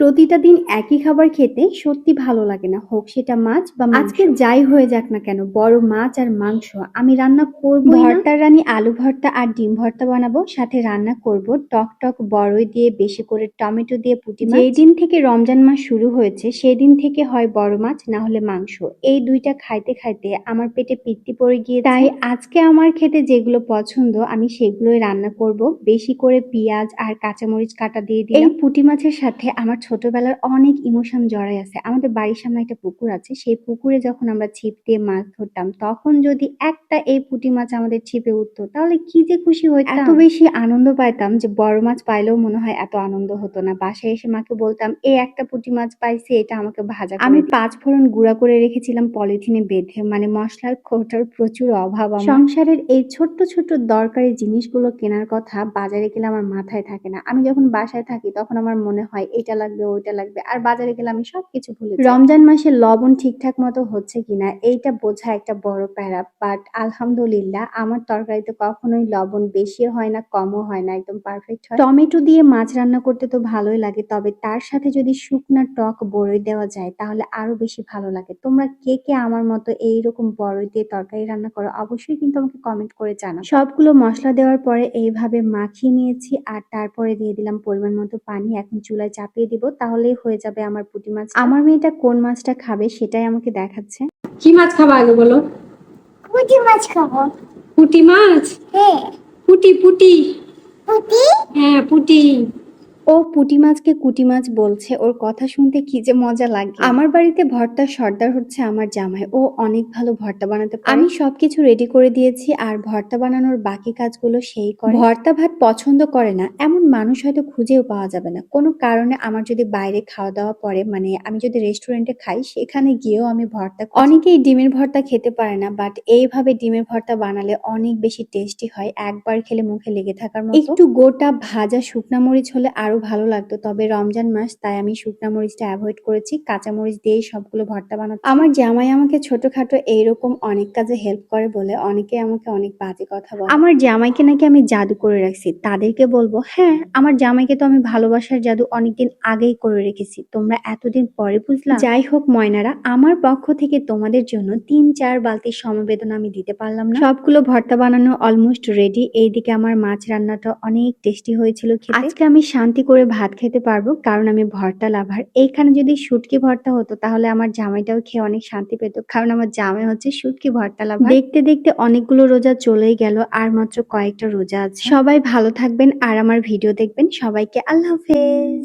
প্রতিটা দিন একই খাবার খেতে সত্যি ভালো লাগে না, হোক সেটা মাছ বা মাংস। আজকে যাই হয়ে যাক না কেন, বড় মাছ আর মাংস আমি রান্না করবই না। ভর্তার রানী আলু ভর্তা আর ডিম ভর্তা বানাবো, সাথে রান্না করব টক টক বড়ই দিয়ে, বেশি করে টমেটো দিয়ে পুঁটি মাছ। যেই দিন থেকে রমজান মাস শুরু হয়েছে সেই দিন থেকে হয় বড় মাছ না হলে মাংস। এই দুইটা খাইতে খাইতে আমার পেটে পিত্তি পড়ে গিয়ে, তাই আজকে আমার খেতে যেগুলো পছন্দ আমি সেগুলোই রান্না করব। বেশি করে পেঁয়াজ আর কাঁচামরিচ কাটা দিয়ে দিলাম। এই পুঁটি মাছের সাথে আমার ছোটবেলার অনেক ইমোশন জড়াই আছে। আমাদের বাড়ির সামনে একটা পুকুর আছে, সেই পুকুরে যখন আমরা ছিপ দিয়ে মাছ ধরতাম, তখন যদি একটা এই পুঁটি মাছ আমাদের ছিপে উঠতো তাহলে কি যে খুশি হইতাম, এত বেশি আনন্দ পাইতাম যে বড় মাছ পাইলেও মনে হয় এত আনন্দ হতো না। বাসায় এসে মাকে বলতাম, এই একটা পুঁটি মাছ পাইছি, এটা আমাকে ভাজা করে। আমি 5 ফোড়ন গুঁড়া করে রেখেছিলাম পলিথিনে বেঁধে, মানে মশলার কৌটার প্রচুর অভাব আমার। সংসারের এই ছোট্ট ছোট্ট দরকারি জিনিসগুলো কেনার কথা বাজারে গেলে আমার মাথায় থাকে না। আমি যখন বাসায় থাকি তখন আমার মনে হয় এটা লাগবে ওইটা লাগবে, আর বাজারে গেলে আমি সবকিছু ভুলে যাই। রমজান মাসে লবণ ঠিকঠাক মতো হচ্ছে কিনা এইটা বোঝা একটা বড় প্যারা, বাট আলহামদুলিল্লাহ আমার তরকারিতে কখনোই লবণ বেশিও হয় না কমও হয় না, একদম পারফেক্ট হয়। টমেটো দিয়ে মাছ রান্না করতে তো ভালোই লাগে, তবে তার সাথে যদি শুকনা টক বড়ই দেওয়া যায় তাহলে আরো বেশি ভালো লাগে। তোমরা কে কে আমার মতো এইরকম বড়ই দিয়ে তরকারি রান্না করো অবশ্যই কিন্তু আমাকে কমেন্ট করে জানাও। সবগুলো মশলা দেওয়ার পরে এইভাবে মাখিয়ে নিয়েছি, আর তারপরে দিয়ে দিলাম পরিমাণ মতো পানি। এখন চুলায় চাপিয়ে দিব, তাহলেই হয়ে যাবে আমার পুঁটি মাছ। আমার মেয়েটা কোন মাছটা খাবে সেটাই আমাকে দেখাচ্ছে। কি মাছ খাবা আগে বলো? পুঁটি মাছ খাবো। পুঁটি মাছ? হ্যাঁ। পুঁটি পুঁটি। পুঁটি? হ্যাঁ পুঁটি। ও পুঁটি মাছকে কুটি মাছ বলছে, ওর কথা শুনতে কি যে মজা লাগে। আমার বাড়িতে ভর্তার সর্দার হচ্ছে আমার জামাই, ও অনেক ভালো ভর্তা বানাতে পারে। আমি সবকিছু রেডি করে দিয়েছি, আর ভর্তা বানানোর বাকি কাজগুলো সেই করে। ভর্তা ভাত পছন্দ করে না এমন মানুষ হয়তো খুঁজেও পাওয়া যাবে না। কোনো কারণে আমার যদি বাইরে খাওয়া দাওয়া পড়ে, মানে আমি যদি রেস্টুরেন্টে খাই, সেখানে গিয়েও আমি ভর্তা, অনেকেই ডিমের ভর্তা খেতে পারে না, বাট এইভাবে ডিমের ভর্তা বানালে অনেক বেশি টেস্টি হয়, একবার খেলে মুখে লেগে থাকার মতো। একটু গোটা ভাজা শুকনা মরিচ হলে আরো ভালো লাগতো, তবে রমজান মাস তাই আমি শুকনা মরিচটা অ্যাভয়েড করেছি, কাঁচা মরিচ দিয়েই সবগুলো ভর্তা বানাচ্ছি। আমার জামাই আমাকে ছোটখাটো এইরকম অনেক কাজে হেল্প করে বলে অনেকে আমাকে অনেক বাজে কথা বলে। আমার জামাইকে নাকি আমি জাদু করে রাখছি, তাদেরকে বলবো হ্যাঁ, আমার জামাইকে তো আমি ভালোবাসার জাদু অনেকদিন আগেই করে রেখেছি, তোমরা এতদিন পরে বুঝলাম। যাই হোক ময়নারা, আমার পক্ষ থেকে তোমাদের জন্য 3-4 বালতির সমবেদনা আমি দিতে পারলাম না। সবগুলো ভর্তা বানানো অলমোস্ট রেডি। এইদিকে আমার মাছ রান্নাটা অনেক টেস্টি হয়েছিল খেতে। আজকে আমি শান্তি করে ভাত খেতে পারবো, কারণ আমি ভর্তা লাভার। এইখানে যদি শুটকি ভর্তা হতো তাহলে আমার জামাইটাও খেয়ে অনেক শান্তি পেত, কারণ আমার জামাই হচ্ছে শুটকি ভর্তা লাভার। দেখতে দেখতে অনেকগুলো রোজা চলেই গেল, আর মাত্র কয়েকটা রোজা আছে। সবাই ভালো থাকবেন আর আমার ভিডিও দেখবেন। সবাইকে আল্লাহ হাফেজ।